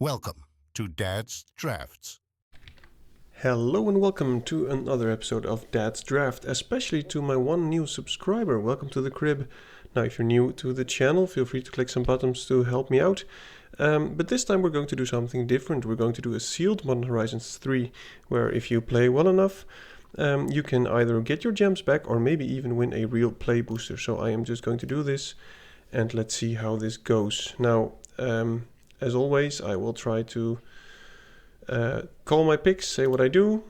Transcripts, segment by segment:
Welcome to Dad's Drafts. Hello and welcome to another episode of Dad's Draft, especially to my one new subscriber. Welcome to the crib. Now, if you're new to the channel, feel free to click some buttons to help me out. But this time we're going to do something different. We're going to do a sealed Modern Horizons 3, where if you play well enough, you can either get your gems back or maybe even win a real play booster. So I am just going to do this and let's see how this goes. Now, as always, I will try to call my picks, say what I do,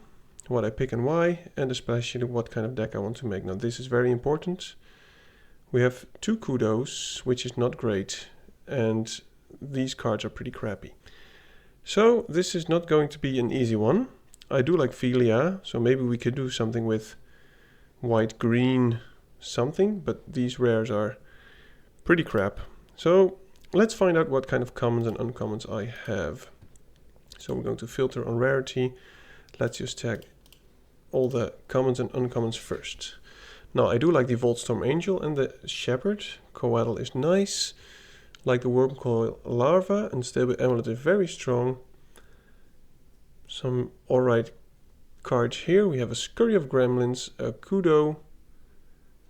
what I pick and why, and especially what kind of deck I want to make. Now this is very important. We have 2 kudos, which is not great, and these cards are pretty crappy. So this is not going to be an easy one. I do like Philia, so maybe we could do something with white-green something, but these rares are pretty crap. So let's find out what kind of commons and uncommons I have. So we're going to filter on rarity. Let's just check all the commons and uncommons first. Now I do like the Voltstorm Angel and the Shepherd. Coatl is nice. Like the Wormcoil Larva and Stable Amulet is very strong. Some alright cards here. We have a Scurry of Gremlins, a Kudo,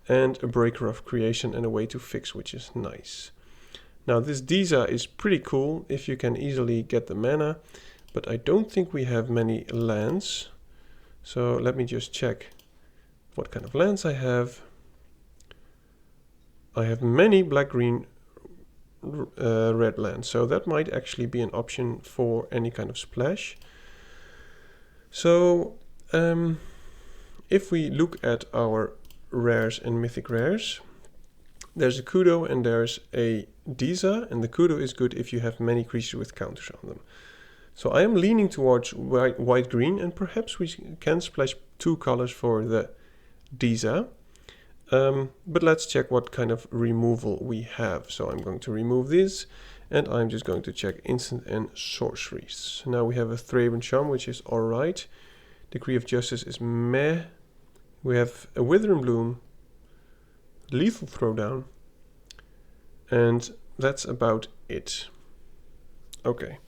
and a Breaker of Creation and a Way to Fix, which is nice. Now this Diza is pretty cool if you can easily get the mana, but I don't think we have many lands. So let me just check what kind of lands I have. I have many black, green, red lands, so that might actually be an option for any kind of splash. So if we look at our rares and mythic rares, there's a Kudo and there's a Diza, and the Kudo is good if you have many creatures with counters on them. So I am leaning towards white-green, and perhaps we can splash 2 colors for the Diza. But let's check what kind of removal we have. So I'm going to remove this, and I'm just going to check instant and sorceries. Now we have a Thraben Charm, which is alright. Decree of Justice is meh. We have a Withering Bloom, Lethal Throwdown, and that's about it. Okay.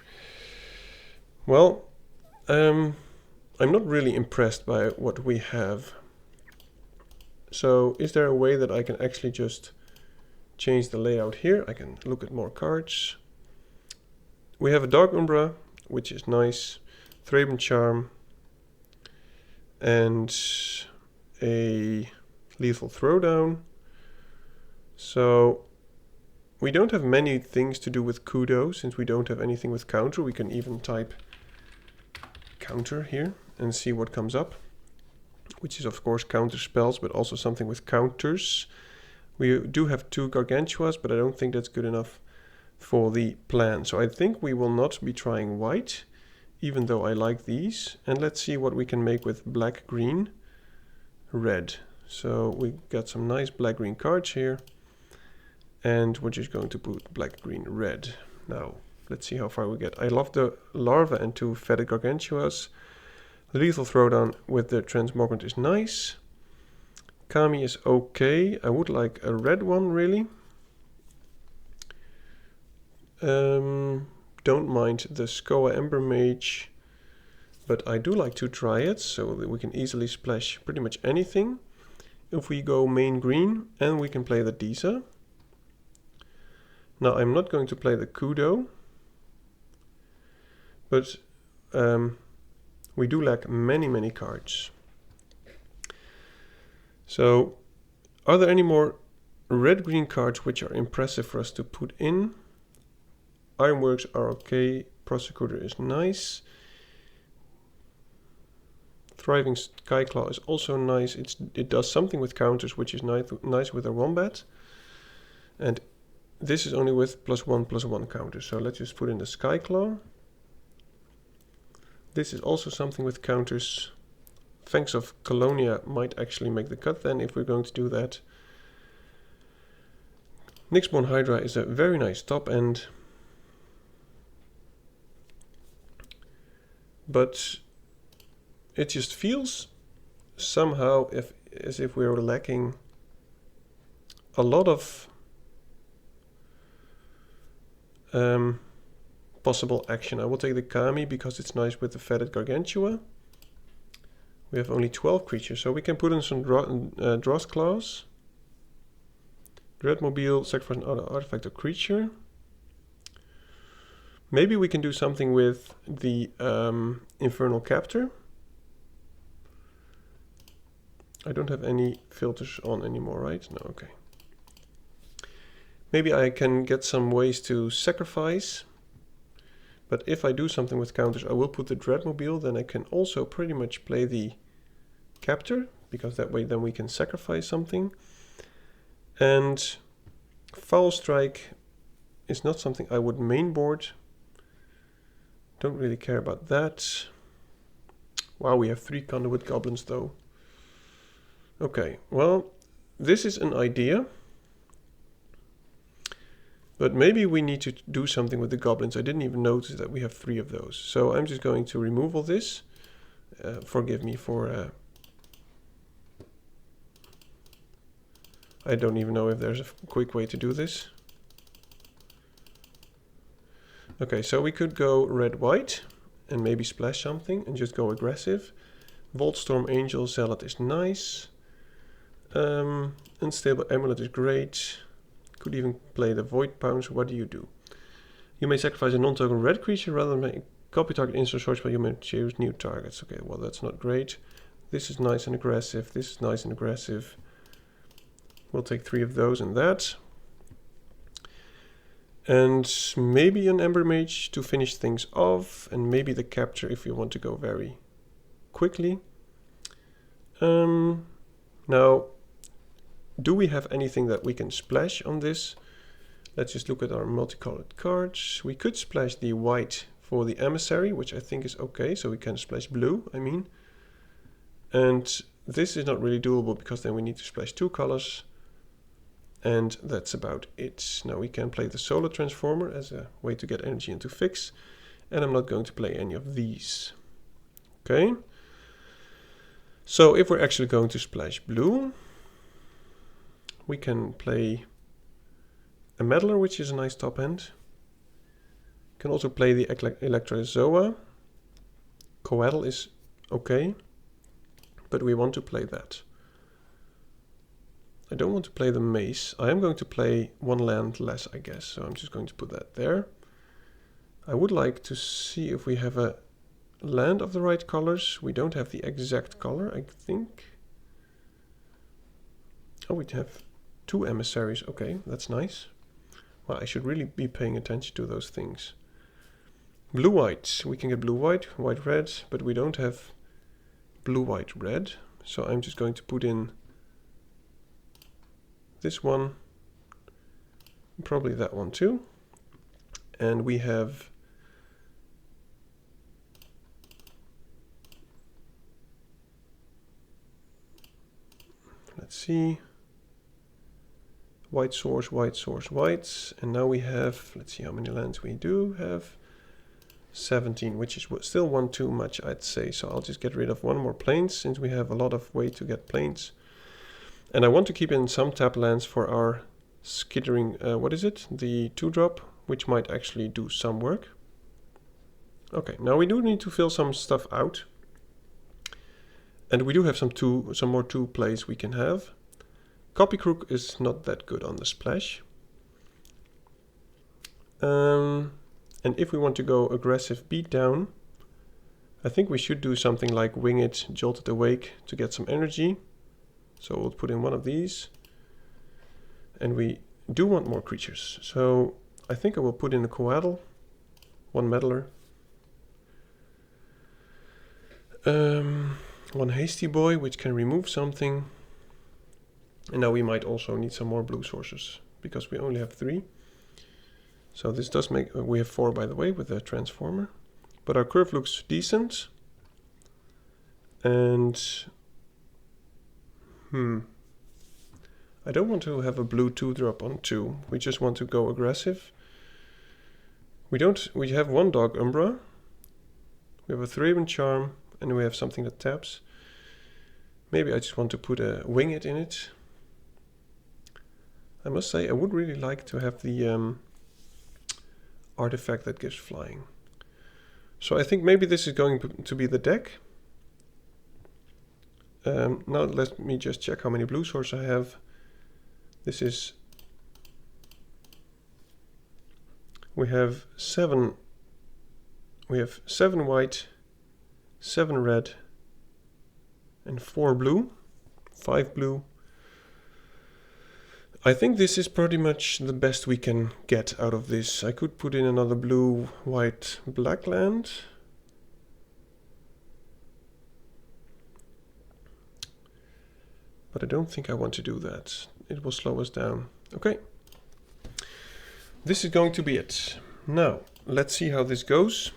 Well, I'm not really impressed by what we have. So is there a way that I can actually just change the layout here? I can look at more cards. We have a Dark Umbra, which is nice, Thraben Charm, and a Lethal Throwdown. So we don't have many things to do with Kudo, since we don't have anything with counter. We can even type counter here and see what comes up, which is of course counter spells, but also something with counters. We do have 2 Gargantuas, but I don't think that's good enough for the plan. So I think we will not be trying white, even though I like these. And let's see what we can make with black, green, red. So we got some nice black, green cards here. And we're just going to put black, green, red. Now, let's see how far we get. I love the Larva and 2 Fetid Gargantuas. Lethal Throwdown with the Transmogrant is nice. Kami is okay. I would like a red one, really. Don't mind the Skoa Ember Mage. But I do like 2 Triads, so that we can easily splash pretty much anything. If we go main green, and we can play the Diza. Now I'm not going to play the Kudo, but we do lack many cards. So are there any more red-green cards which are impressive for us to put in? Ironworks are okay, Prosecutor is nice. Thriving Skyclaw is also nice. It does something with counters, which is nice with a Wombat. And this is only with +1/+1 counter, so let's just put in the Skyclaw. This is also something with counters. Fangs of Colonia might actually make the cut then, if we're going to do that. Nyxborn Hydra is a very nice top end. But it just feels somehow as if we're lacking a lot of possible action. I will take the Kami because it's nice with the Fetid Gargantua. We have only 12 creatures, so we can put in some Dross Claws. Dreadmobile, sacrifice an artifact or creature. Maybe we can do something with the Infernal Captor. I don't have any filters on anymore, right? No, okay. Maybe I can get some ways to sacrifice. But if I do something with counters, I will put the Dreadmobile. Then I can also pretty much play the Captor, because that way then we can sacrifice something. And Foul Strike is not something I would mainboard. Don't really care about that. Wow, we have 3 Conduit Goblins though. Okay, well, this is an idea. But maybe we need to do something with the goblins. I didn't even notice that we have 3 of those. So I'm just going to remove all this. Forgive me for... I don't even know if there's a quick way to do this. Okay, so we could go red-white and maybe splash something and just go aggressive. Voltstorm Angel Zealot is nice. Unstable Amulet is great. Could even play the Void Pounce. What do? You may sacrifice a non-token red creature rather than make copy target instant source, but you may choose new targets. Okay, well that's not great. This is nice and aggressive. This is nice and aggressive. We'll take 3 of those and that. And maybe an Ember Mage to finish things off. And maybe the Capture if we want to go very quickly. Now, do we have anything that we can splash on this? Let's just look at our multicolored cards. We could splash the white for the Emissary, which I think is okay. So we can splash blue, I mean. And this is not really doable because then we need to splash 2 colors. And that's about it. Now we can play the Solar Transformer as a way to get energy into fix. And I'm not going to play any of these. Okay. So if we're actually going to splash blue, we can play a Meddler, which is a nice top end. Can also play the Electrozoa. Coatl is okay, but we want to play that. I don't want to play the Mace. I am going to play 1 land less, I guess, so I'm just going to put that there. I would like to see if we have a land of the right colors. We don't have the exact color, I think. Oh, we have 2 emissaries. Okay, that's nice. Well, I should really be paying attention to those things. Blue-white. We can get blue-white, white-red, but we don't have blue-white-red. So I'm just going to put in this one, probably that one too. And we have let's see, white source, white. And now we have, let's see how many lands we do have. 17, which is still 1 too much, I'd say. So I'll just get rid of 1 more plains since we have a lot of way to get plains. And I want to keep in some tap lands for our skittering, what is it? The 2-drop, which might actually do some work. Okay, now we do need to fill some stuff out. And we do have some more 2 plays we can have. Copycrook is not that good on the splash. And if we want to go aggressive beatdown, I think we should do something like Wing It, Jolted Awake to get some energy. So we'll put in 1 of these. And we do want more creatures. So I think I will put in a Coatl, 1 Meddler. 1 Hasty Boy, which can remove something. And now we might also need some more blue sources, because we only have 3. So this does make, we have 4 by the way with the Transformer. But our curve looks decent. And I don't want to have a blue 2-drop on 2. We just want to go aggressive. We have 1 Dog Umbra. We have a Thraben Charm, and we have something that taps. Maybe I just want to put a Wing It in it. I must say I would really like to have the artifact that gives flying. So I think maybe this is going to be the deck. Now let me just check how many blue swords I have. This is... We have 7 white, 7 red, and 4 blue, 5 blue. I think this is pretty much the best we can get out of this. I could put in another blue, white, black land. But I don't think I want to do that. It will slow us down. Okay. This is going to be it. Now, let's see how this goes.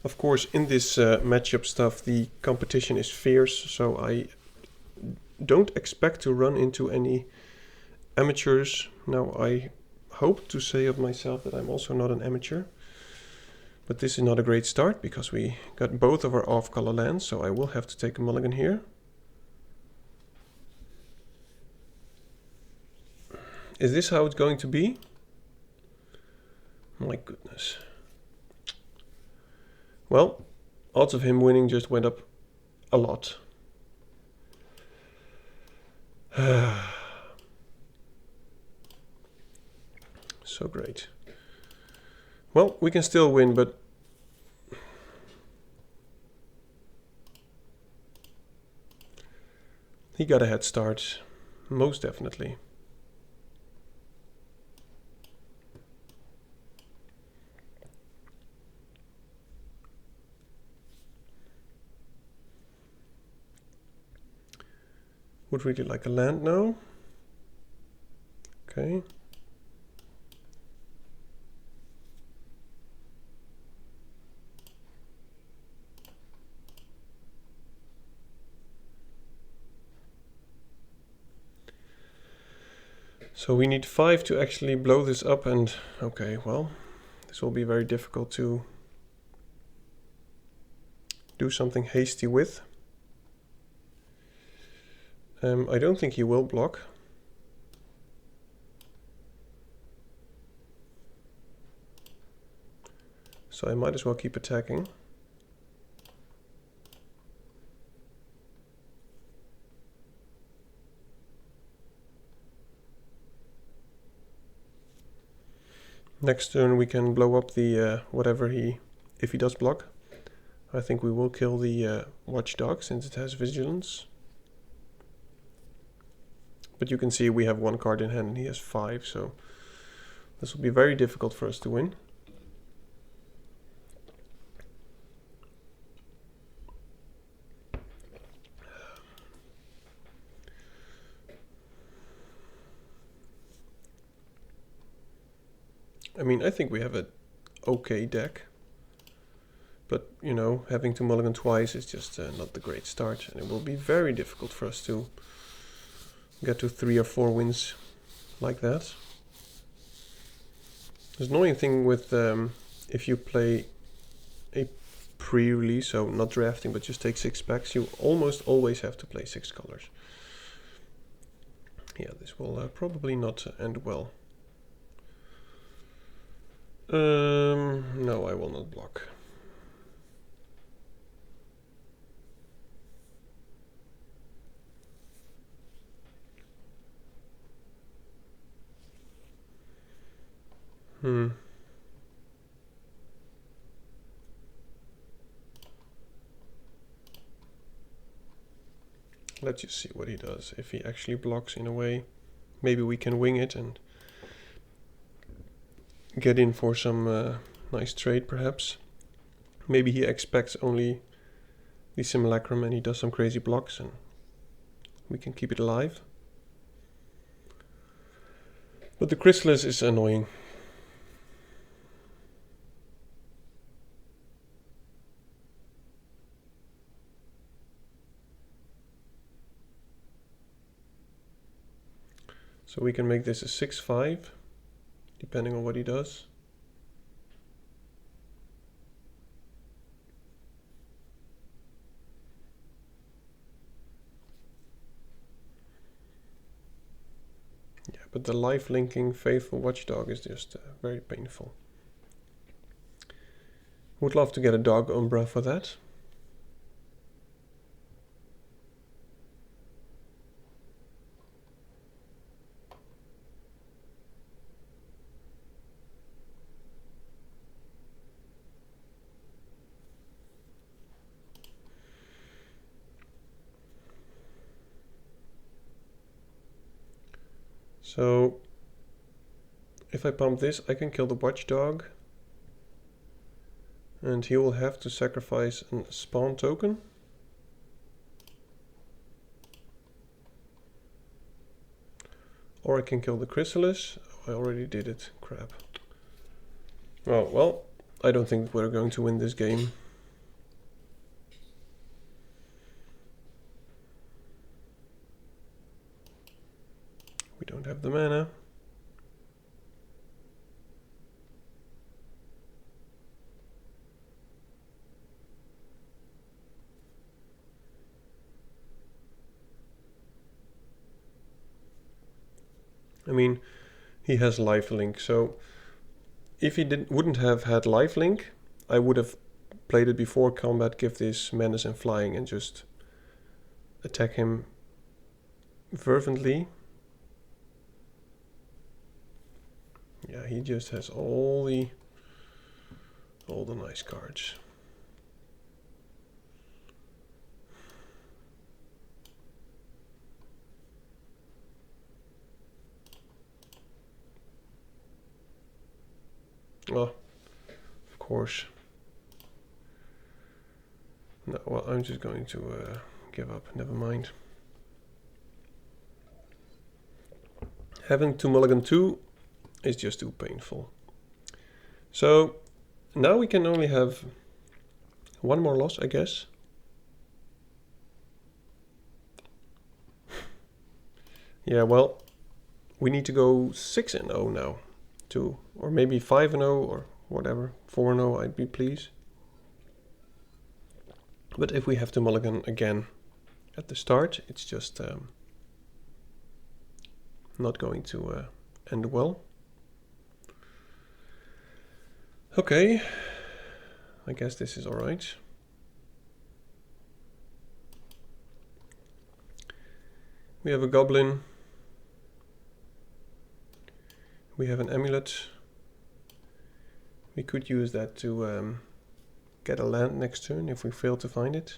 Of course, in this matchup stuff, the competition is fierce, so I don't expect to run into any amateurs. Now, I hope to say of myself that I'm also not an amateur. But this is not a great start, because we got both of our off-color lands, so I will have to take a mulligan here. Is this how it's going to be? My goodness. Well, odds of him winning just went up a lot. So great. Well, we can still win, but he got a head start, most definitely. Would really like a land now. Okay. So we need 5 to actually blow this up, and okay, well, this will be very difficult to do something hasty with. I don't think he will block. So I might as well keep attacking. Next turn we can blow up the whatever if he does block. I think we will kill the watchdog since it has vigilance. But you can see we have 1 card in hand and he has 5, so this will be very difficult for us to win. I mean, I think we have an okay deck. But, you know, having to mulligan twice is just not the great start. And it will be very difficult for us to get to 3 or 4 wins like that. The annoying thing with if you play a pre-release, so not drafting, but just take 6 packs, you almost always have to play 6 colors. Yeah, this will probably not end well. No, I will not block. Let's just see what he does. If he actually blocks in a way, maybe we can wing it and get in for some nice trade perhaps. Maybe he expects only the simulacrum and he does some crazy blocks and we can keep it alive. But the chrysalis is annoying. So we can make this a 6-5, depending on what he does. Yeah, but the life linking faithful watchdog is just very painful. Would love to get a dog Umbra for that. So if I pump this, I can kill the watchdog. And he will have to sacrifice a spawn token. Or I can kill the chrysalis. Oh, I already did it. Crap. Oh, well, I don't think we're going to win this game. We don't have the mana. I mean, he has lifelink, so if he wouldn't have had lifelink, I would have played it before combat, give this menace and flying and just attack him fervently. Yeah, he just has all the nice cards. Oh, of course. No, well, I'm just going to give up. Never mind. Having to mulligan 2 is just too painful. So now we can only have one more loss, I guess. Yeah, well, we need to go 6-0 now. Or maybe 5-0 or whatever. 4-0, I'd be pleased. But if we have to mulligan again at the start, it's just not going to end well. Okay, I guess this is alright. We have a goblin. We have an amulet. We could use that to get a land next turn if we fail to find it.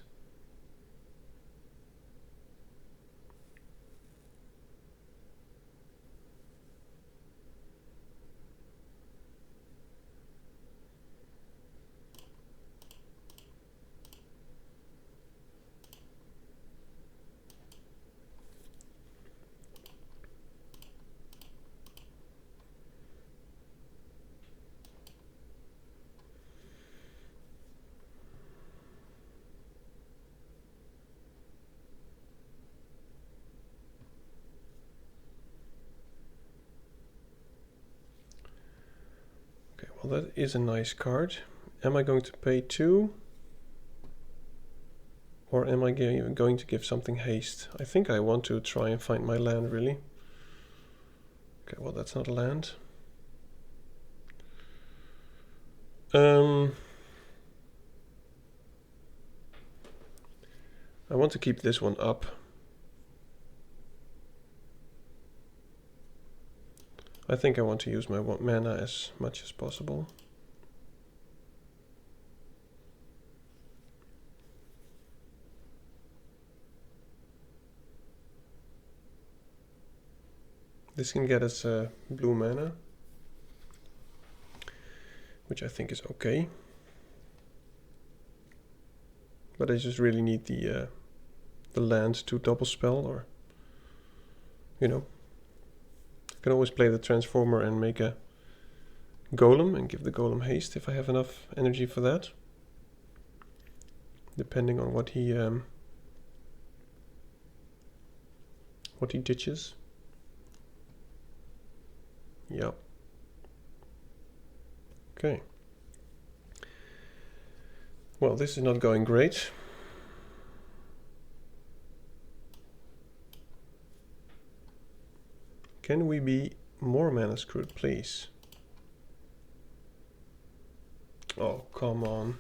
Well, that is a nice card. Am I going to pay 2? Or am I going to give something haste? I think I want to try and find my land, really. Okay, well, that's not a land. I want to keep this one up. I think I want to use my mana as much as possible. This can get us blue mana, which I think is okay. But I just really need the land to double spell, or you know. I can always play the transformer and make a golem and give the golem haste if I have enough energy for that. Depending on what he ditches. Yep. Okay. Well, this is not going great. Can we be more mana screwed, please? Oh, come on.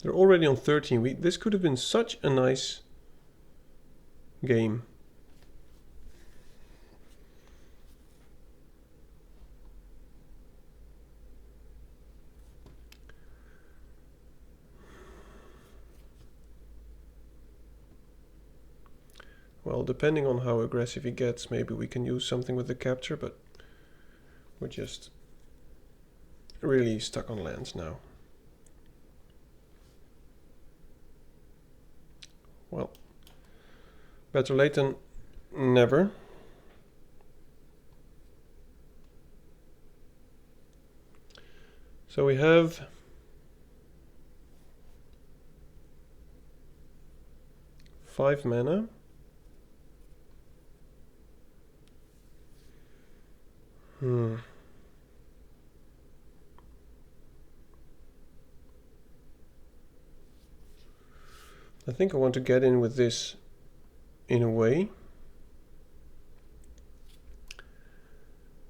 They're already on 13. This could have been such a nice game. Well, depending on how aggressive he gets, maybe we can use something with the capture, but we're just really stuck on lands now. Well, better late than never. So we have five mana. I think I want to get in with this in a way.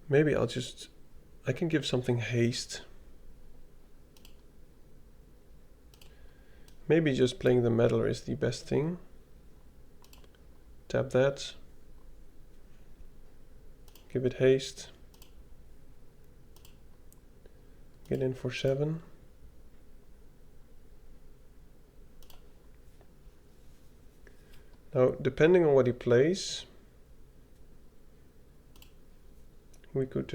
Maybe I can give something haste. Maybe just playing the Meddler is the best thing. Tap that. Give it haste. Get in for 7. Now, depending on what he plays, we could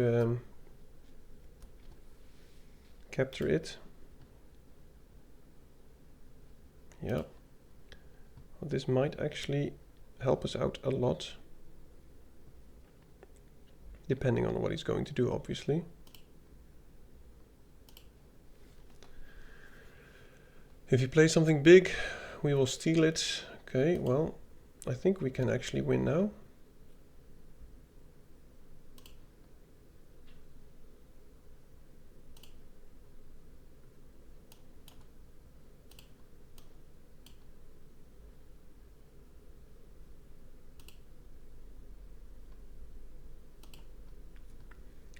capture it. Yeah. Well, this might actually help us out a lot. Depending on what he's going to do, obviously. If he plays something big, we will steal it. Okay, well, I think we can actually win now.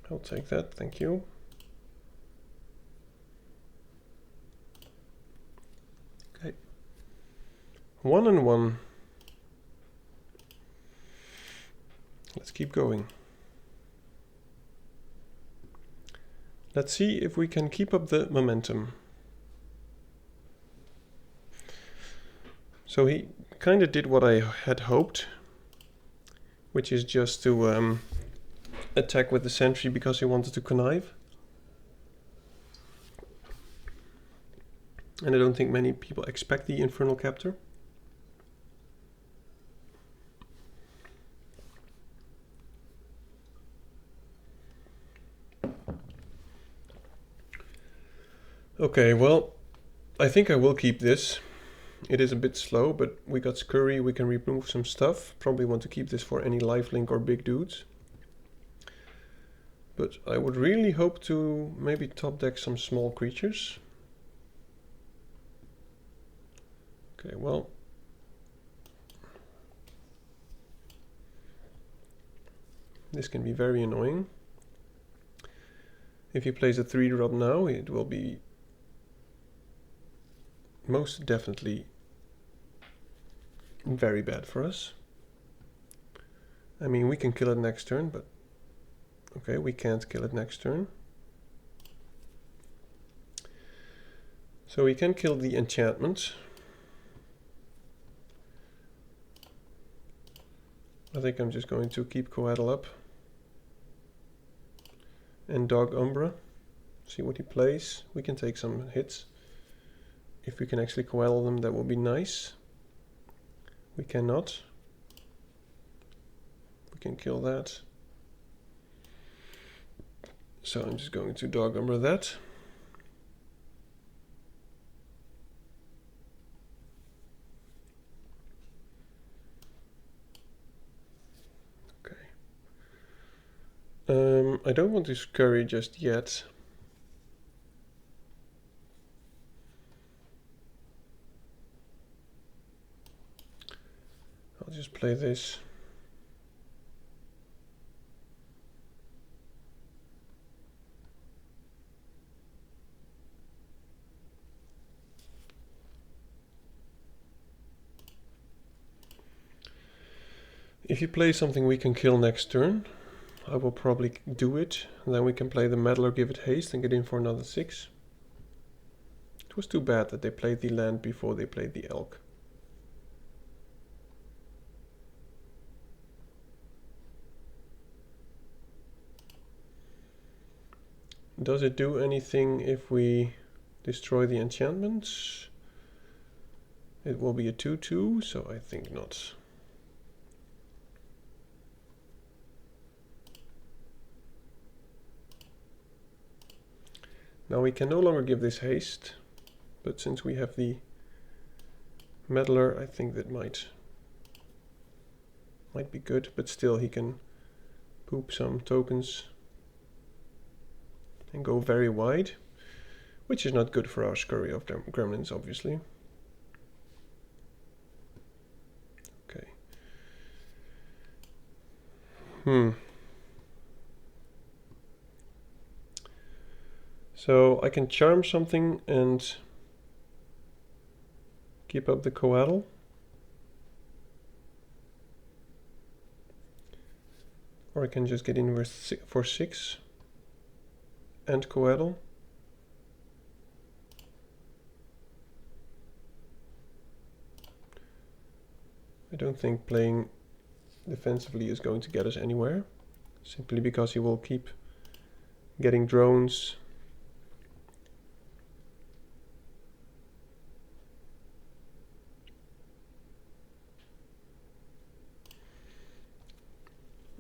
I'll take that, thank you. Okay. 1-1. Let's keep going. Let's see if we can keep up the momentum. So he kind of did what I had hoped, which is just to attack with the sentry because he wanted to connive. And I don't think many people expect the Infernal Captor. Okay, well, I think I will keep this. It is a bit slow, but we got Scurry, we can remove some stuff. Probably want to keep this for any lifelink or big dudes. But I would really hope to maybe top deck some small creatures. Okay, well. This can be very annoying. If he plays a 3-drop now, it will be most definitely very bad for us. I mean, we can kill it next turn, but okay, we can't kill it next turn. So we can kill the enchantment. I think I'm just going to keep Coatl up. And Dog Umbra. See what he plays. We can take some hits. If we can actually Coatl them, that would be nice. We cannot. We can kill that. So I'm just going to Dog Umbra that. Okay. I don't want to scurry just yet. play this. If you play something we can kill next turn, I will probably do it. And then we can play the Meddler, give it haste, and get in for another 6. It was too bad that they played the land before they played the Elk. Does it do anything if we destroy the enchantments? It will be a 2/2, so I think not. Now we can no longer give this haste, but since we have the Meddler, I think that might be good, but still he can poop some tokens and go very wide, which is not good for our scurry of gremlins, obviously. Okay. So I can charm something and keep up the coatl. Or I can just get in for 6 and coatl. I don't think playing defensively is going to get us anywhere, simply because he will keep getting drones.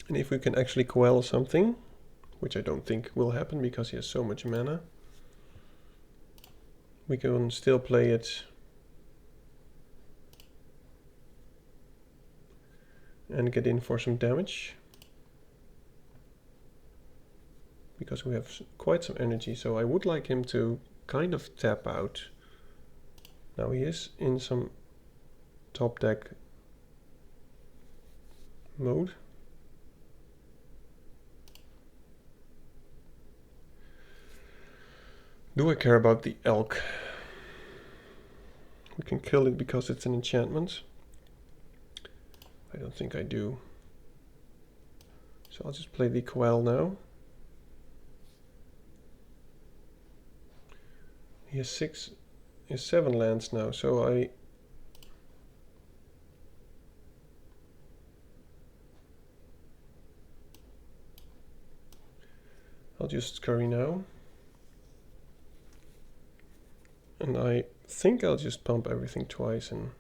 And if we can actually coatl something, which I don't think will happen because he has so much mana, we can still play it and get in for some damage, because we have quite some energy. So I would like him to kind of tap out. Now he is in some top deck mode. Do I care about the Elk? We can kill it because it's an enchantment. I don't think I do. So I'll just play the coatl now. He has 7 lands now, so I'll just scurry now. And I think I'll just pump everything twice and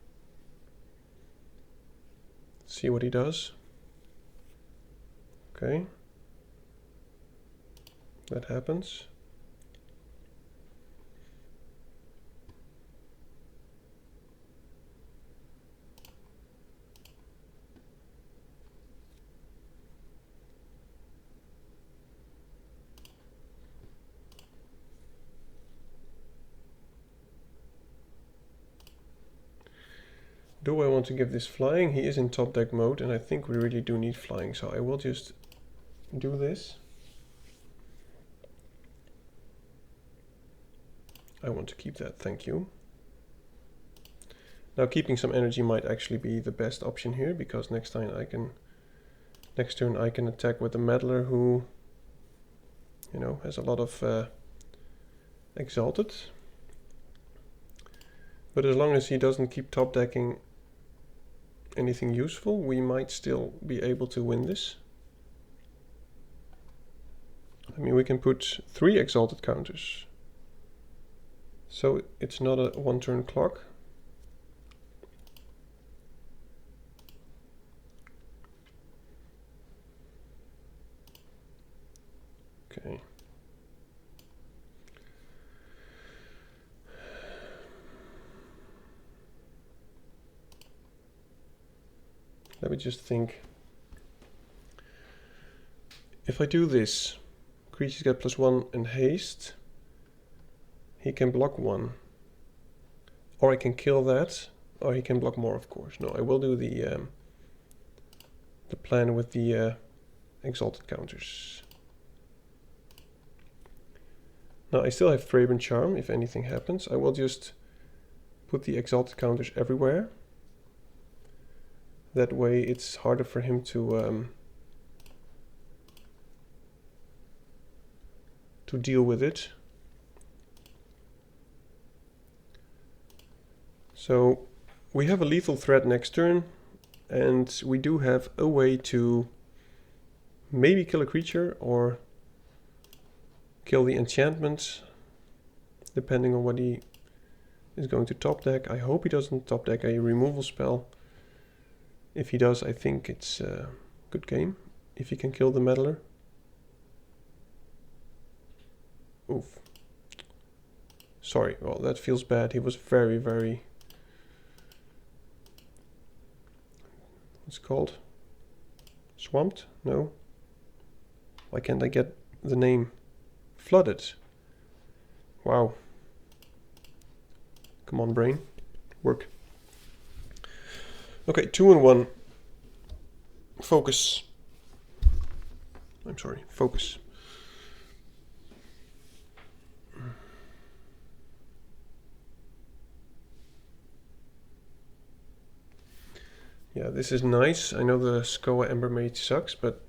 see what he does. Okay. That happens. Do I want to give this flying? He is in top deck mode, and I think we really do need flying, so I will just do this. I want to keep that, thank you. Now keeping some energy might actually be the best option here, because next turn I can attack with the Meddler, who, you know, has a lot of exalted. But as long as he doesn't keep top decking anything useful, we might still be able to win this. I mean, we can put 3 exalted counters, so it's not a 1-turn clock. Okay. Let me just think. If I do this, creatures get +1 and haste. He can block 1. Or I can kill that, or he can block more, of course. No, I will do the the plan with the exalted counters. Now I still have Fragrant Charm if anything happens. I will just put the exalted counters everywhere. That way it's harder for him to deal with it. So we have a lethal threat next turn, and we do have a way to maybe kill a creature or kill the enchantments, depending on what he is going to top deck. I hope he doesn't top deck a removal spell. If he does, I think it's a good game, if he can kill the meddler. Oof. Sorry, well that feels bad. He was very, very... What's it called? Swamped? No. Why can't I get the name? Flooded. Wow. Come on, brain. Work. Okay, 2 and 1. Focus. I'm sorry, focus. Yeah, this is nice. I know the Skoa Ember Mage sucks, but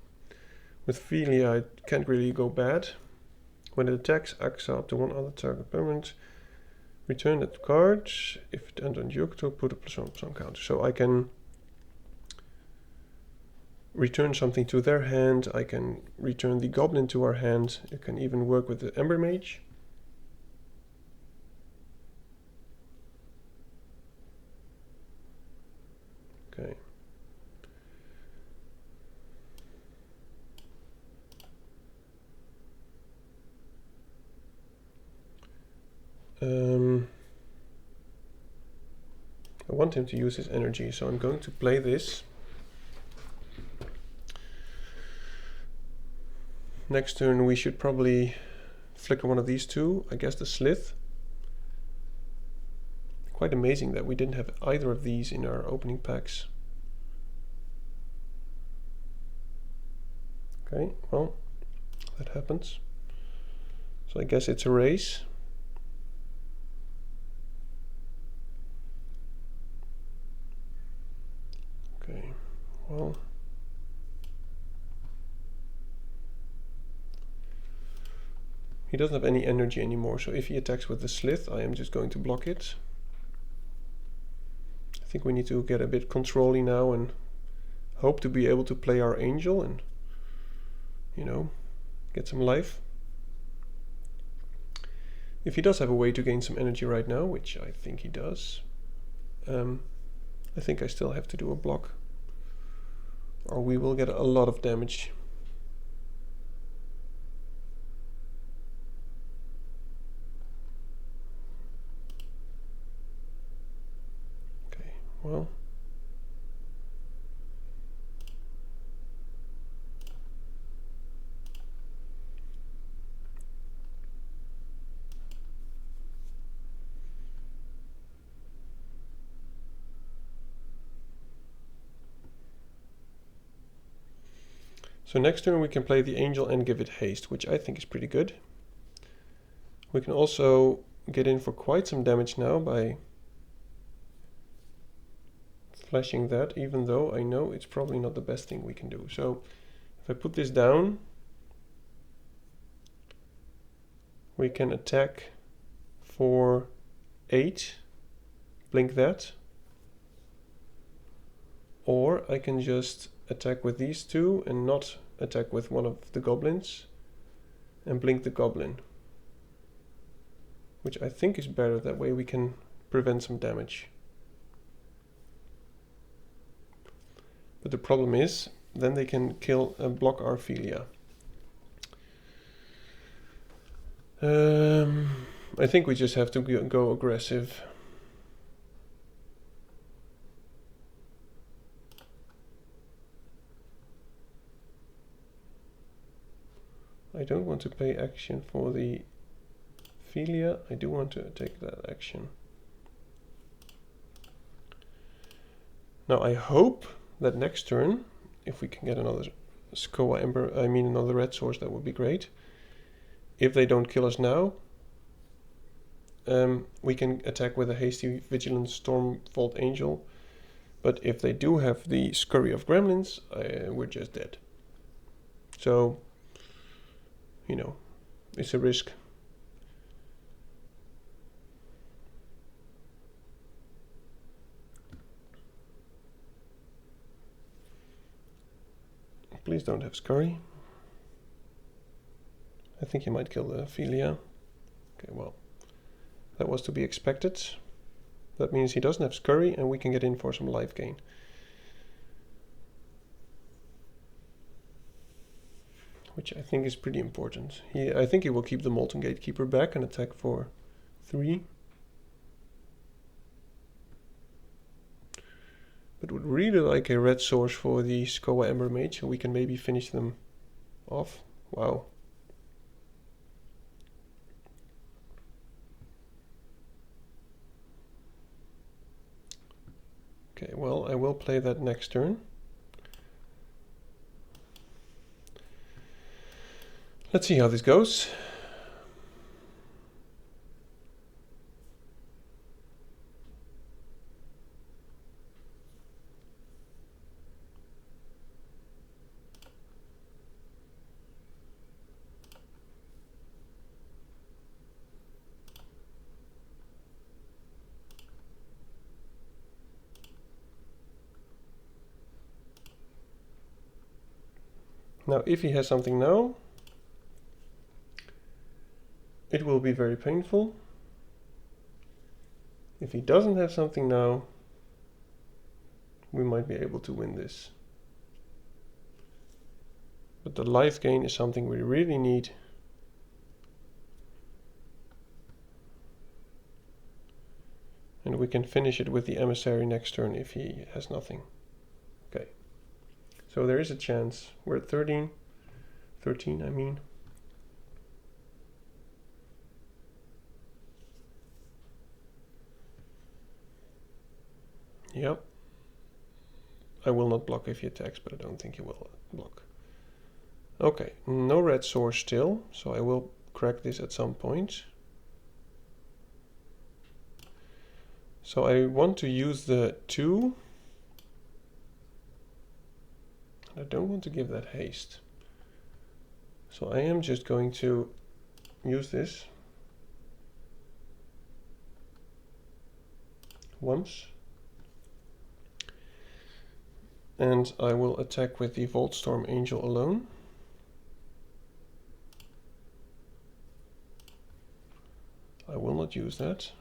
with Philia it can't really go bad. When it attacks, exile up to one other target permanent. Return that card. If it enters on Yogto, put a +1/+1 counter. So I can return something to their hand. I can return the Goblin to our hand. It can even work with the Ember Mage. Okay. I want him to use his energy, so I'm going to play this. Next turn we should probably flicker one of these two. I guess the Slith. Quite amazing that we didn't have either of these in our opening packs. Okay, well, that happens. So I guess it's a race. Okay, well. He doesn't have any energy anymore, so if he attacks with the Slith, I am just going to block it. I think we need to get a bit control-y now and hope to be able to play our Angel and, you know, get some life. If he does have a way to gain some energy right now, which I think he does, I think I still have to do a block, or we will get a lot of damage. Okay, well. So next turn we can play the Angel and give it haste, which I think is pretty good. We can also get in for quite some damage now by flashing that, even though I know it's probably not the best thing we can do. So if I put this down, we can attack for 8, blink that, or I can just attack with these two and not attack with one of the goblins and blink the goblin, which I think is better. That way we can prevent some damage. But the problem is then they can kill and block our Philia. I think we just have to go aggressive. I don't want to pay action for the Philia. I do want to take that action. Now I hope that next turn, if we can get another Skoa Ember, another red source, that would be great. If they don't kill us now, we can attack with a hasty Vigilant Storm Vault Angel. But if they do have the Scurry of Gremlins, we're just dead. So, you know, it's a risk. Please don't have Scurry. I think he might kill the Ophelia. Okay, well, that was to be expected. That means he doesn't have Scurry and we can get in for some life gain. Which I think is pretty important. I think he will keep the Molten Gatekeeper back and attack for 3. But would really like a red source for the Skoa Ember Mage, so we can maybe finish them off. Wow. Okay, well, I will play that next turn. Let's see how this goes. Now, if he has something now, it will be very painful. If he doesn't have something now, we might be able to win this. But the life gain is something we really need. And we can finish it with the Emissary next turn if he has nothing. Okay. So there is a chance. We're at 13 I mean. Yep. I will not block if he attacks, but I don't think he will block. Okay, no red source still, so I will crack this at some point. So I want to use the 2. I don't want to give that haste. So I am just going to use this once. And I will attack with the Voltstorm Angel alone. I will not use that.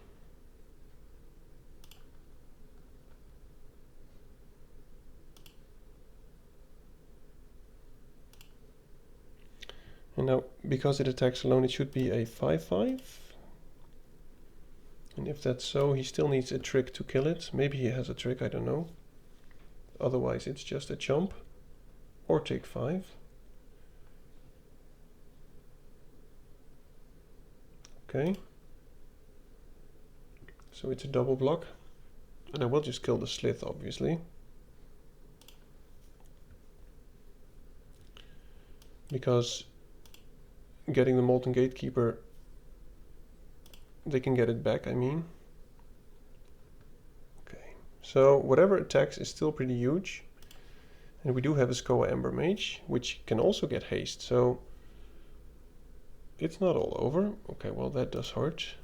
And now, because it attacks alone, it should be a 5/5. And if that's so, he still needs a trick to kill it. Maybe he has a trick, I don't know. Otherwise, it's just a chump. Or take 5. Okay. So it's a double block. And I will just kill the Slith, obviously. Because getting the Molten Gatekeeper, they can get it back, I mean. Okay, so whatever attacks is still pretty huge. And we do have a Skoa Ember Mage, which can also get haste, so it's not all over. Okay, well that does hurt.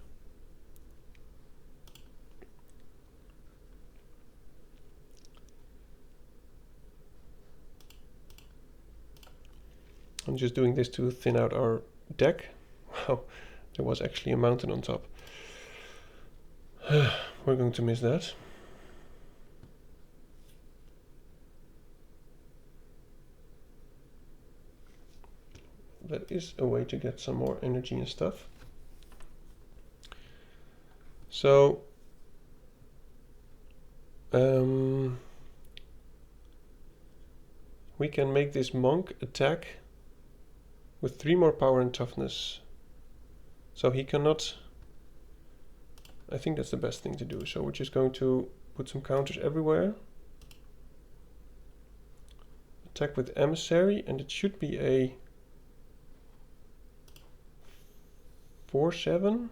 I'm just doing this to thin out our deck. Wow, there was actually a mountain on top. We're going to miss that. That is a way to get some more energy and stuff. So we can make this monk attack with 3 more power and toughness. So he cannot... I think that's the best thing to do. So we're just going to put some counters everywhere. attack with Emissary, and it should be a 4/7.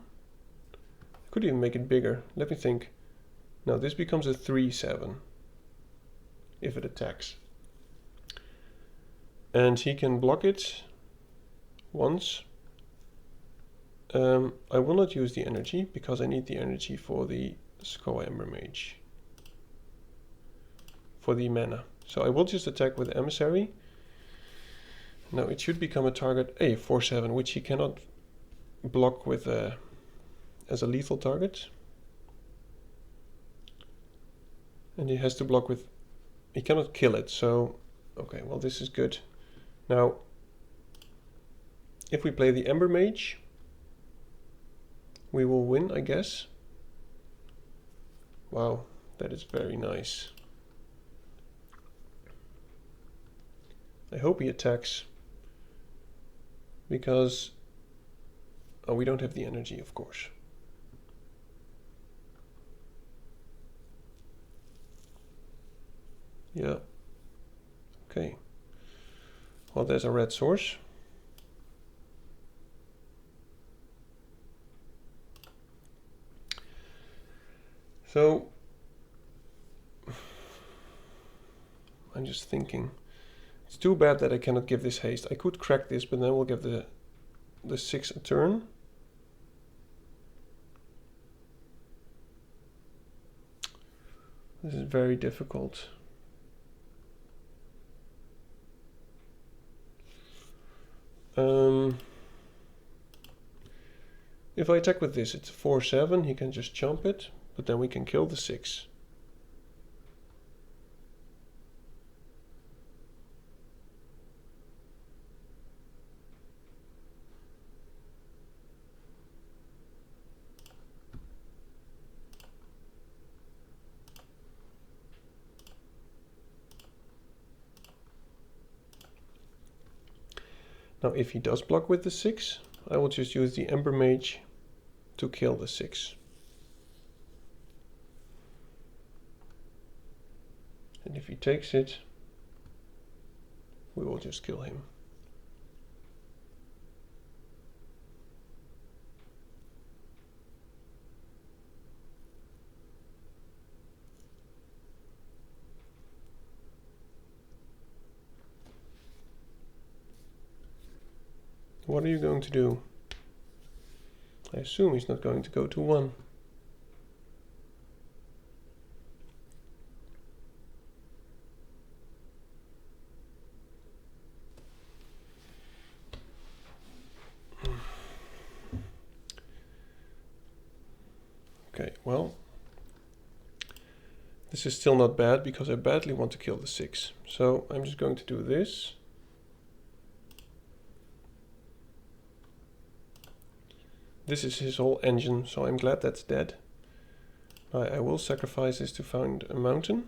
I could even make it bigger. Let me think. No, this becomes a 3/7 if it attacks. And he can block it once. I will not use the energy because I need the energy for the Skoa Ember Mage, for the mana. So I will just attack with Emissary. Now it should become a target a 4/7, which he cannot block with as a lethal target. And he has to block with, he cannot kill it, so okay, well this is good. Now if we play the Ember Mage, we will win, I guess. Wow, that is very nice. I hope he attacks, because oh, we don't have the energy, of course. Yeah. Okay. Well, there's a red source. So I'm just thinking. It's too bad that I cannot give this haste. I could crack this, but then we'll give the 6 a turn. This is very difficult. If I attack with this, it's 4/7. He can just chomp it, but then we can kill the 6. Now if he does block with the 6, I will just use the Ember Mage to kill the 6. And if he takes it, we will just kill him. What are you going to do? I assume he's not going to go to 1. Okay, well, this is still not bad because I badly want to kill the 6. So I'm just going to do this. This is his whole engine, so I'm glad that's dead. I will sacrifice this to find a mountain.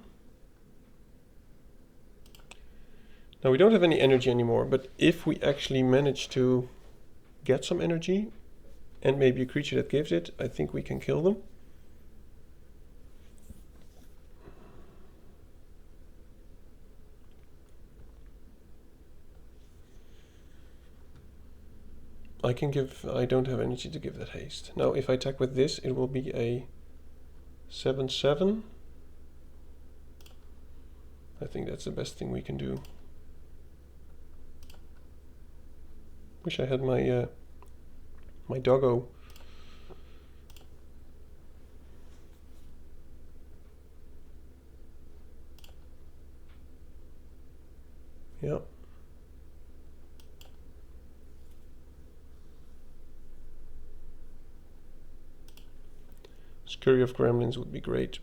Now we don't have any energy anymore, but if we actually manage to get some energy, and maybe a creature that gives it, I think we can kill them. I don't have energy to give that haste. Now if I attack with this, it will be a 7/7. I think that's the best thing we can do. Wish I had my my doggo. Yeah. Scurry of Gremlins would be great.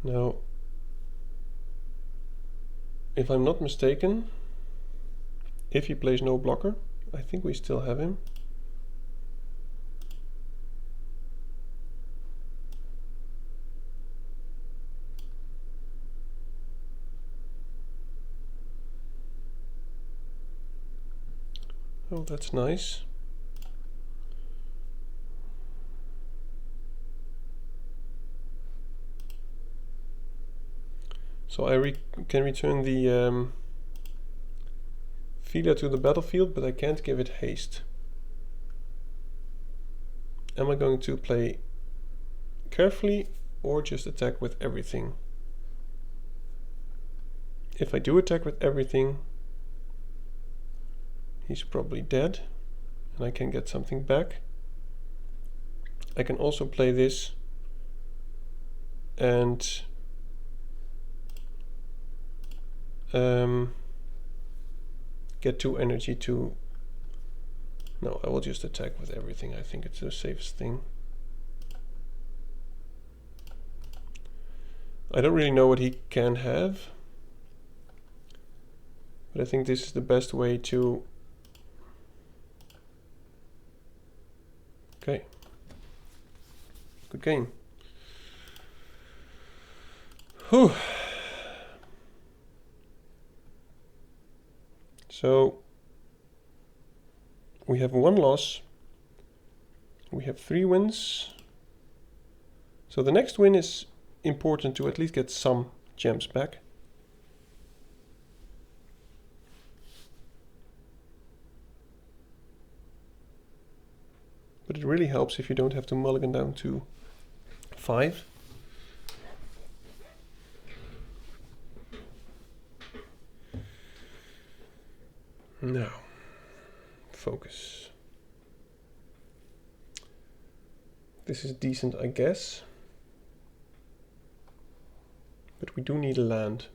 Now, if I'm not mistaken, if he plays no blocker, I think we still have him. Oh, that's nice. So I can return the Fila to the battlefield, but I can't give it haste. Am I going to play carefully or just attack with everything? If I do attack with everything, he's probably dead and I can get something back. I can also play this and get 2 energy to... No, I will just attack with everything. I think it's the safest thing. I don't really know what he can have, but I think this is the best way to... Okay. Good game. Whew. So we have 1 loss. We have 3 wins. So the next win is important to at least get some gems back. But it really helps if you don't have to mulligan down to 5. Now, focus. This is decent, I guess. But we do need a land.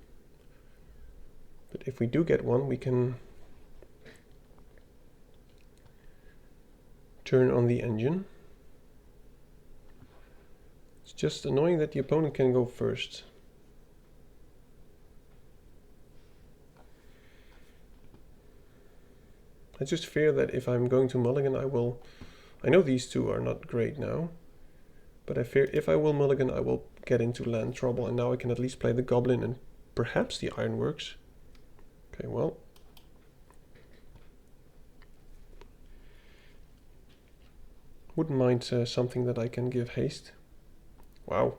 But if we do get one, we can turn on the engine. It's just annoying that the opponent can go first. I just fear that if I'm going to mulligan, I know these 2 are not great now, but I fear if I will mulligan, I will get into land trouble, and now I can at least play the goblin and perhaps the ironworks. Okay, well. Wouldn't mind something that I can give haste. Wow.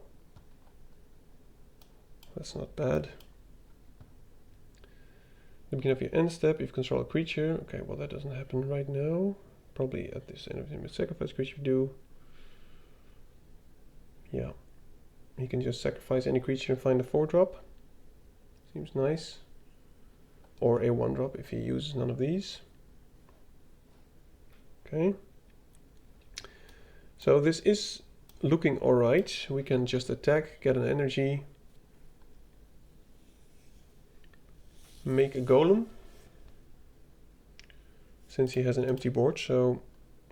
That's not bad. The beginning of your end step, if you control a creature. Okay, well that doesn't happen right now. Probably at this end of the sacrifice creature do. Yeah. You can just sacrifice any creature and find a 4-drop. Seems nice. Or a 1-drop if he uses none of these. Okay. So this is looking alright. We can just attack, get an energy. Make a golem, since he has an empty board, so,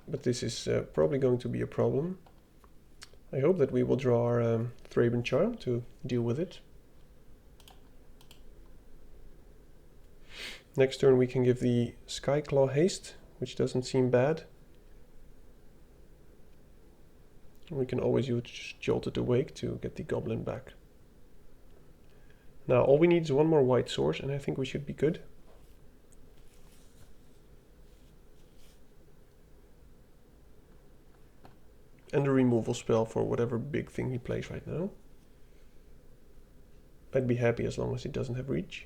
but this is probably going to be a problem. I hope that we will draw our Thraben Charm to deal with it. Next turn we can give the Skyclaw haste, which doesn't seem bad. We can always use Jolted Awake to get the goblin back. Now all we need is 1 more white source and I think we should be good. And a removal spell for whatever big thing he plays right now. I'd be happy as long as he doesn't have reach.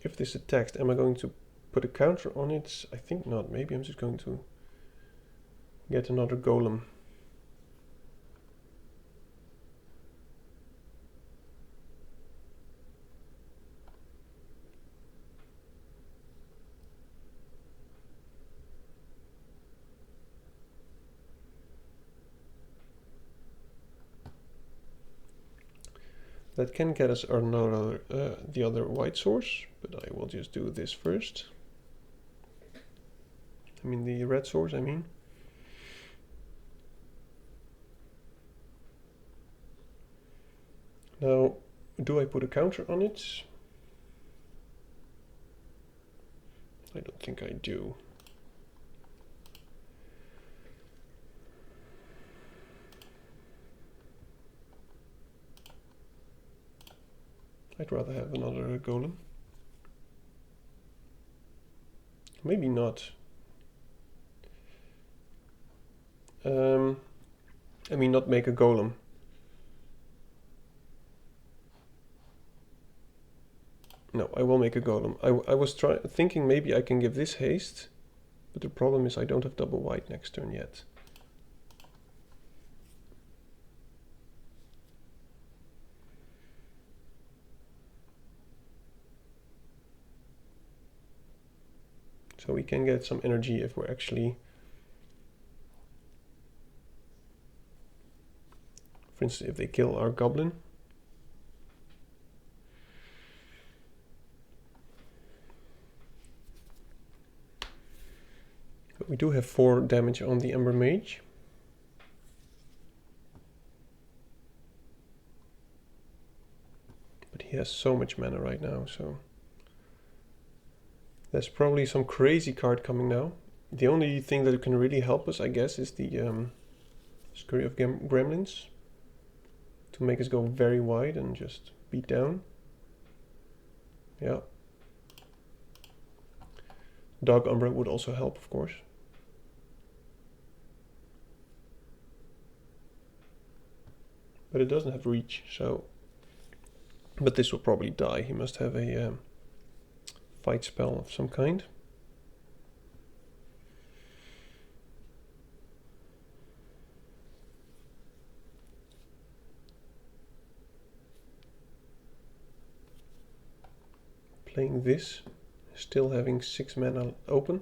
If this attacks, am I going to put a counter on it? I think not. Maybe I'm just going to get another golem. That can get us another, the other white source, but I will just do this first. I mean the red source, I mean. Now, do I put a counter on it? I don't think I do. I'd rather have another golem. Maybe not. I mean, not make a golem. No, I will make a golem. I was thinking maybe I can give this haste, but the problem is I don't have double white next turn yet. So we can get some energy if we're actually, for instance, if they kill our goblin. But we do have 4 damage on the Ember Mage. But he has so much mana right now, so there's probably some crazy card coming now. The only thing that can really help us, I guess, is the Scurry of Gremlins, to make us go very wide and just beat down. Yeah. Dark Umbra would also help, of course. But it doesn't have reach, so... But this will probably die. He must have a fight spell of some kind. Playing this, still having 6 mana open.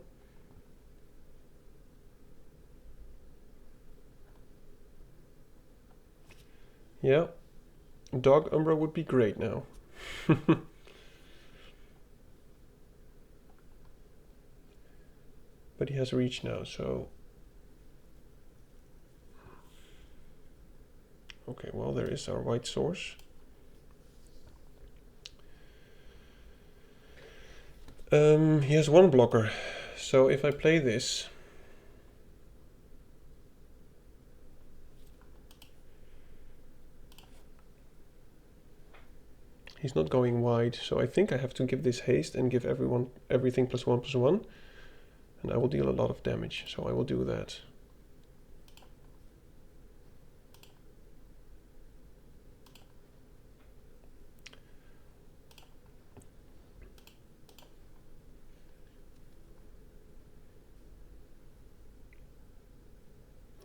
Yeah, Dog Umbra would be great now. But he has reach now, so... Okay, well, there is our white source. He has 1 blocker, so if I play this... He's not going wide, so I think I have to give this haste and give everything +1/+1. And I will deal a lot of damage, so I will do that.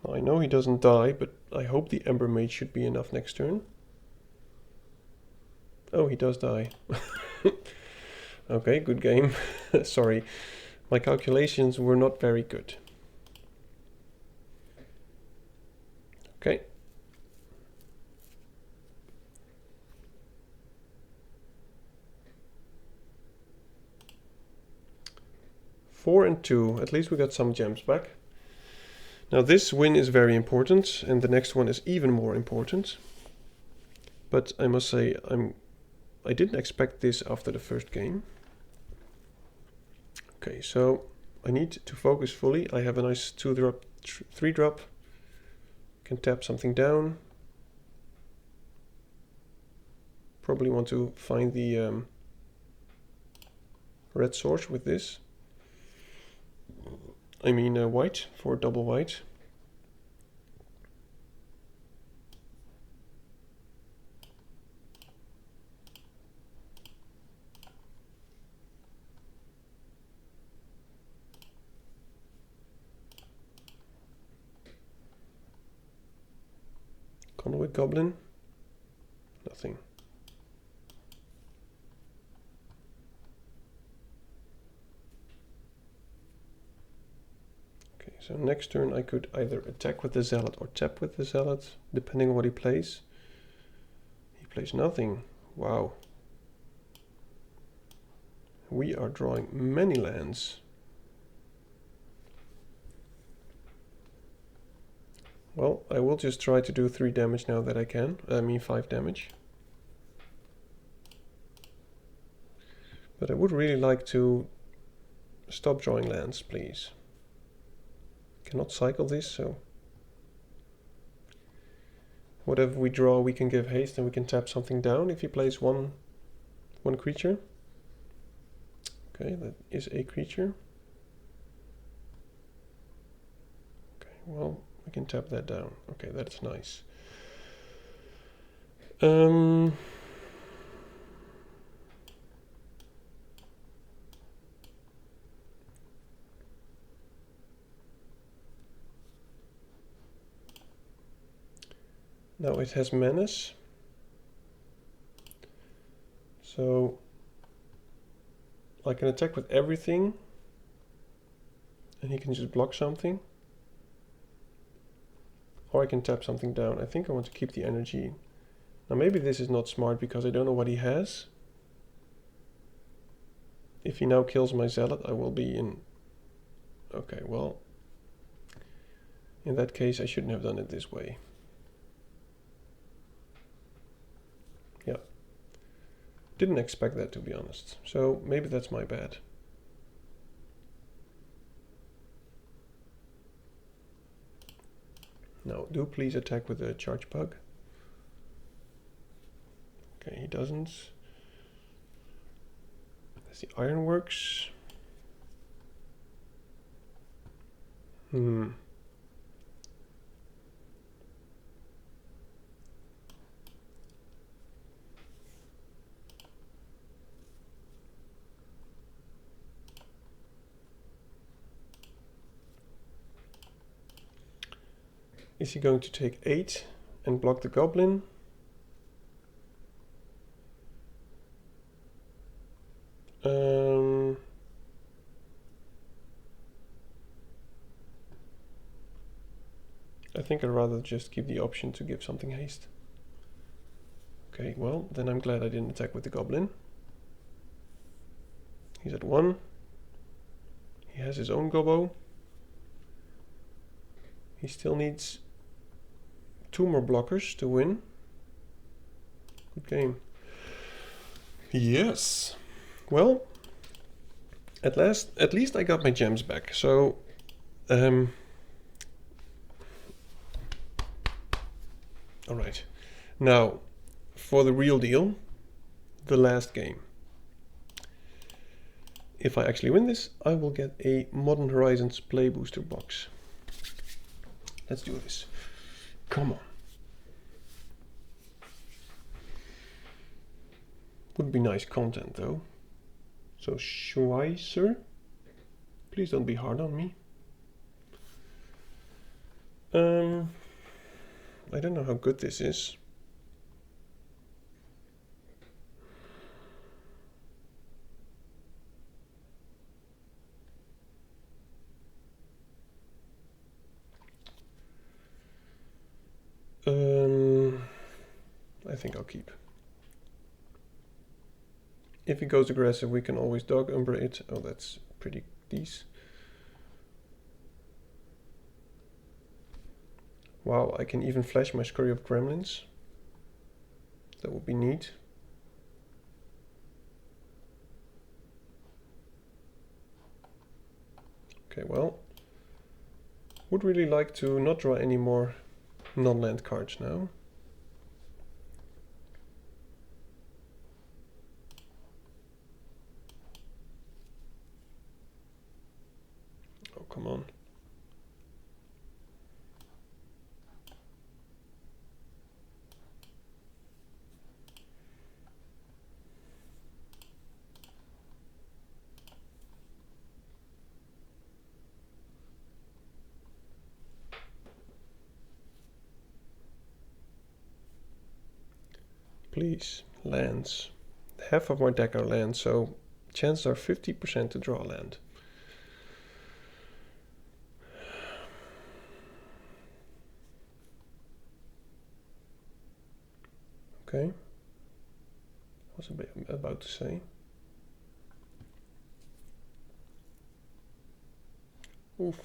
I know he doesn't die, but I hope the Ember Mage should be enough next turn. Oh, he does die. Okay, good game. Sorry, my calculations were not very good. Okay. Four and 2. At least we got some gems back. Now this win is very important, and the next one is even more important. But I must say, I didn't expect this after the first game. Okay, so I need to focus fully. I have a nice 2-drop, 3-drop. Can tap something down. Probably want to find the red source with this. I mean white for double white. Conduit Goblin. Nothing. Okay, so next turn I could either attack with the Zealot or tap with the Zealot, depending on what he plays. He plays nothing. Wow. We are drawing many lands. Well, I will just try to do 3 damage now that I can. I mean 5 damage. But I would really like to stop drawing lands, please. Cannot cycle this, so... Whatever we draw, we can give haste and we can tap something down if he plays one creature. Okay, that is a creature. Okay, well, we can tap that down. Okay, that's nice. Now it has menace. So I can attack with everything. And he can just block something. Or I can tap something down. I think I want to keep the energy. Now maybe this is not smart because I don't know what he has. If he now kills my zealot, I will be in... Okay, well... In that case, I shouldn't have done it this way. Yeah. Didn't expect that, to be honest. So maybe that's my bad. No, do please attack with a charge bug. Okay, he doesn't. That's the ironworks. Is he going to take 8 and block the goblin? I think I'd rather just keep the option to give something haste. Okay, well, then I'm glad I didn't attack with the goblin. He's at 1. He has his own gobbo. He still needs 2 more blockers to win. Good game. Yes. Well, at least I got my gems back. So, all right. Now, for the real deal, the last game. If I actually win this, I will get a Modern Horizons Play Booster box. Let's do this. Come on. Would be nice content though. So Schweizer, please don't be hard on me. I don't know how good this is. I think I'll keep. If he goes aggressive, we can always dog umber it. Oh, that's pretty decent. Wow, I can even flash my Scurry of Gremlins. That would be neat. Okay, well, would really like to not draw any more non-land cards now. Oh, come on. Please, lands. Half of my deck are lands, so chances are 50% to draw land. Okay. I was about to say. Oof.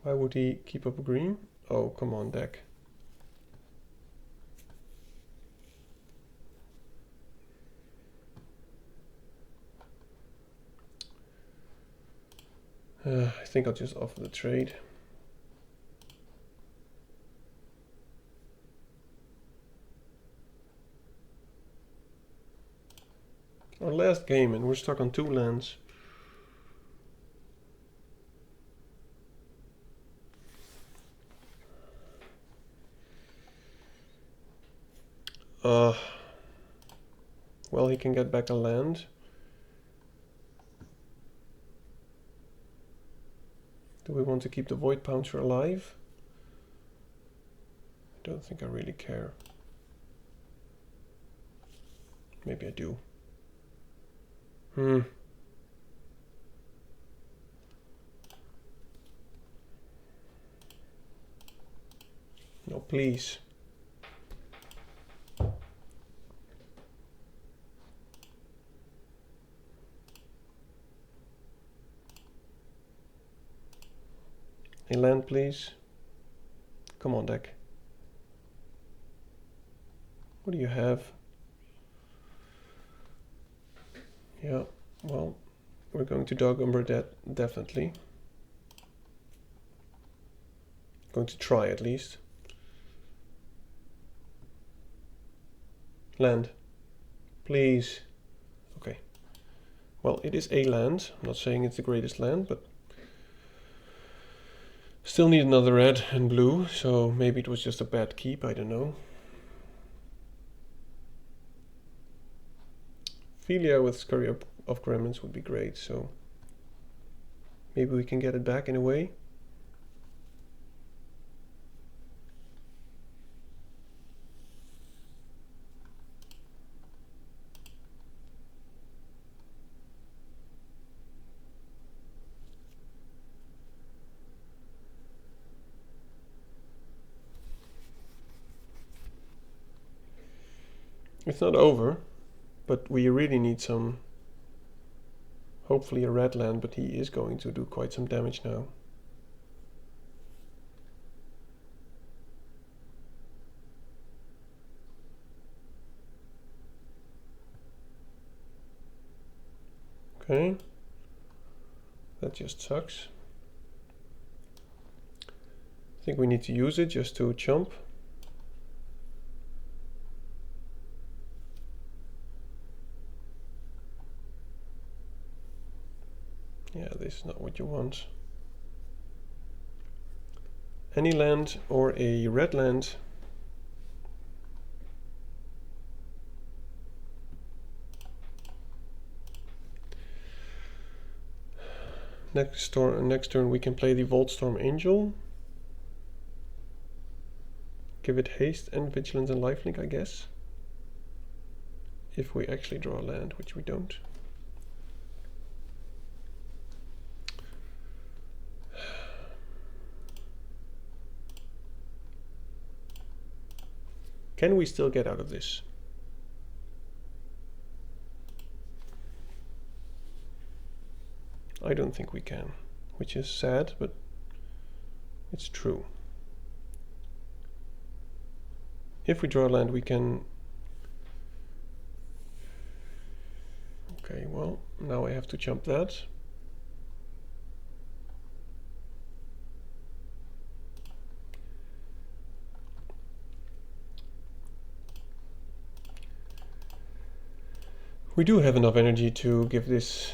Why would he keep up a green? Oh, come on, deck. I think I'll just offer the trade. Our last game and we're stuck on 2 lands. Well, he can get back a land. Do we want to keep the Void Pouncer alive? I don't think I really care. Maybe I do. No, please. A land, please. Come on, deck. What do you have? Yeah, well, we're going to dog umber that, definitely. Going to try at least. Land. Please. Okay. Well, it is a land. I'm not saying it's the greatest land, but still need another red and blue, so maybe it was just a bad keep, I don't know. Philia with Scurry of Gremlins would be great, so maybe we can get it back in a way. It's not over, but we really need some, hopefully a red land, but he is going to do quite some damage now. Okay, that just sucks. I think we need to use it just to chump. Yeah, this is not what you want. Any land or a red land. Next turn we can play the Voltstorm Angel. Give it haste and vigilance and lifelink, I guess. If we actually draw a land, which we don't. Can we still get out of this? I don't think we can, which is sad, but it's true. If we draw a land, we can... Okay, well, now I have to jump that. We do have enough energy to give this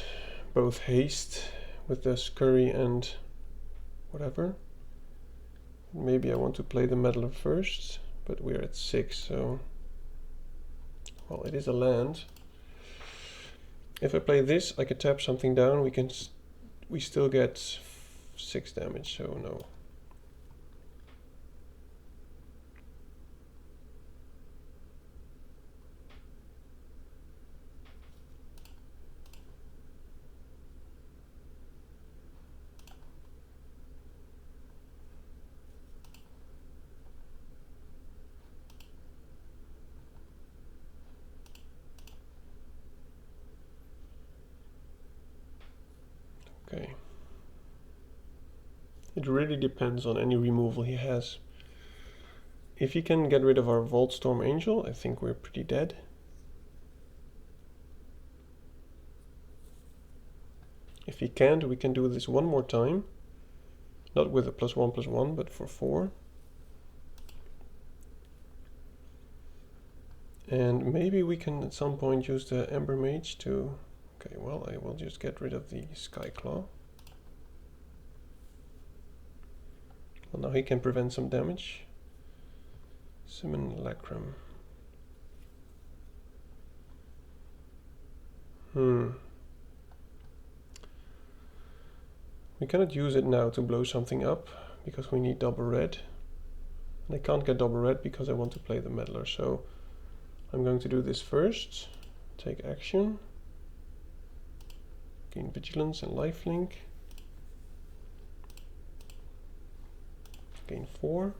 both haste with the scurry and whatever. Maybe I want to play the meddler first, but we're at 6, so... Well, it is a land. If I play this, I can tap something down, we still get 6 damage, so no. Okay. It really depends on any removal he has. If he can get rid of our Voltstorm Angel, I think we're pretty dead. If he can't, we can do this one more time. Not with a +1/+1, but for 4. And maybe we can at some point use the Ember Mage to... Okay, well, I will just get rid of the Skyclaw. Well, now he can prevent some damage. Simulacrum. We cannot use it now to blow something up, because we need double red. And I can't get double red because I want to play the meddler, so I'm going to do this first. Take action. Gain vigilance and lifelink. Gain 4.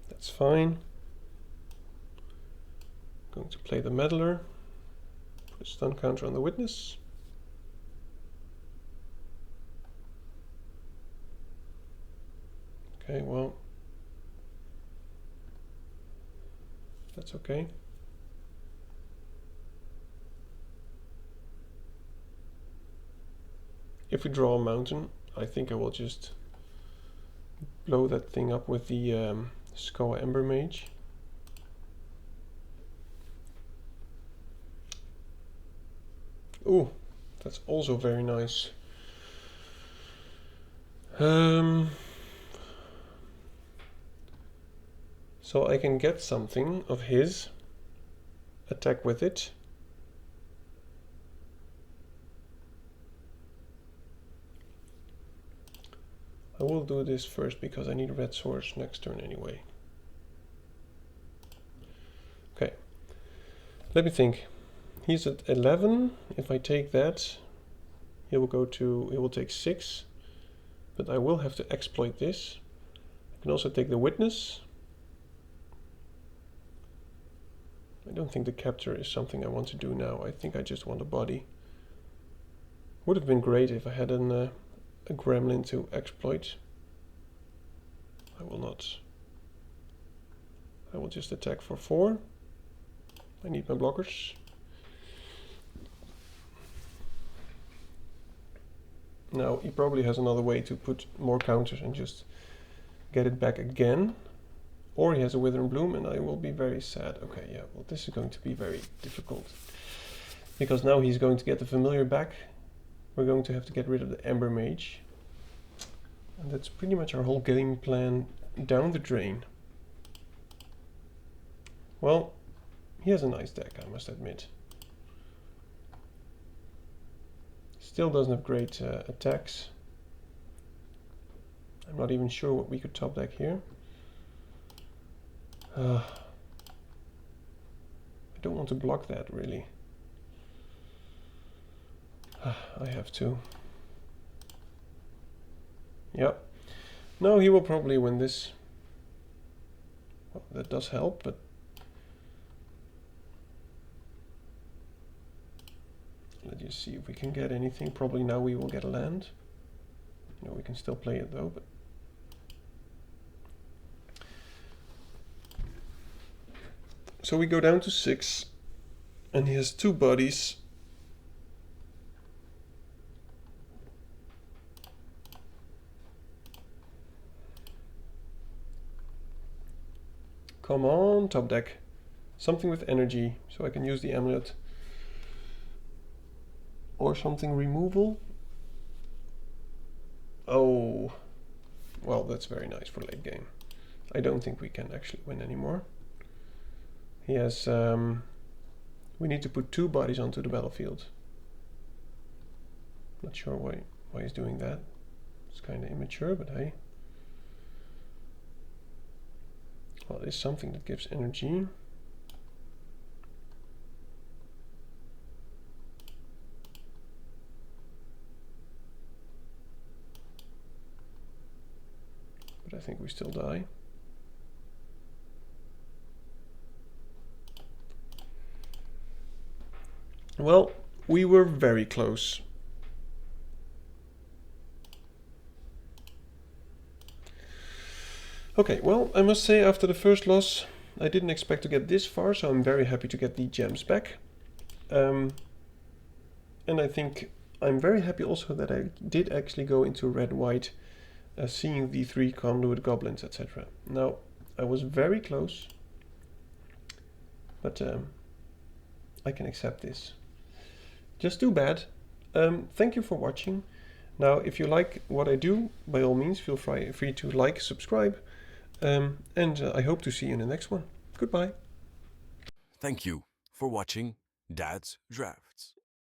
That's fine. Going to play the meddler. Put a stun counter on the witness. Okay, well, that's okay. If we draw a mountain, I think I will just blow that thing up with the Skoa Ember Mage. Ooh, that's also very nice. So I can get something of his, attack with it. I will do this first because I need red swords next turn anyway. Okay, let me think. He's at 11. If I take that, he will take 6. But I will have to exploit this. I can also take the witness. I don't think the capture is something I want to do now. I think I just want a body. Would have been great if I had a gremlin to exploit. I will not. I will just attack for 4. I need my blockers. Now he probably has another way to put more counters and just get it back again. Or he has a Withering Bloom and I will be very sad. Okay, yeah, well this is going to be very difficult. Because now he's going to get the familiar back. We're going to have to get rid of the Ember Mage. And that's pretty much our whole game plan down the drain. Well, he has a nice deck, I must admit. Still doesn't have great attacks. I'm not even sure what we could top deck here. I don't want to block that, really. I have to. Yep. No, he will probably win this. Well, that does help, but let's just see if we can get anything. Probably now we will get a land. No, we can still play it though, but so we go down to 6 and he has 2 bodies. Come on, top deck. Something with energy, so I can use the amulet. Or something removal. Oh, well, that's very nice for late game. I don't think we can actually win anymore. He has, we need to put 2 bodies onto the battlefield. Not sure why he's doing that. It's kind of immature, but hey. Well, it is something that gives energy. But I think we still die. Well, we were very close. Okay, well, I must say after the first loss, I didn't expect to get this far, so I'm very happy to get the gems back. And I think I'm very happy also that I did actually go into red-white, seeing the 3 conduit goblins, etc. Now, I was very close, but I can accept this. Just too bad. Thank you for watching. Now, if you like what I do, by all means, feel free to like, subscribe, and I hope to see you in the next one. Goodbye. Thank you for watching Dad's Drafts.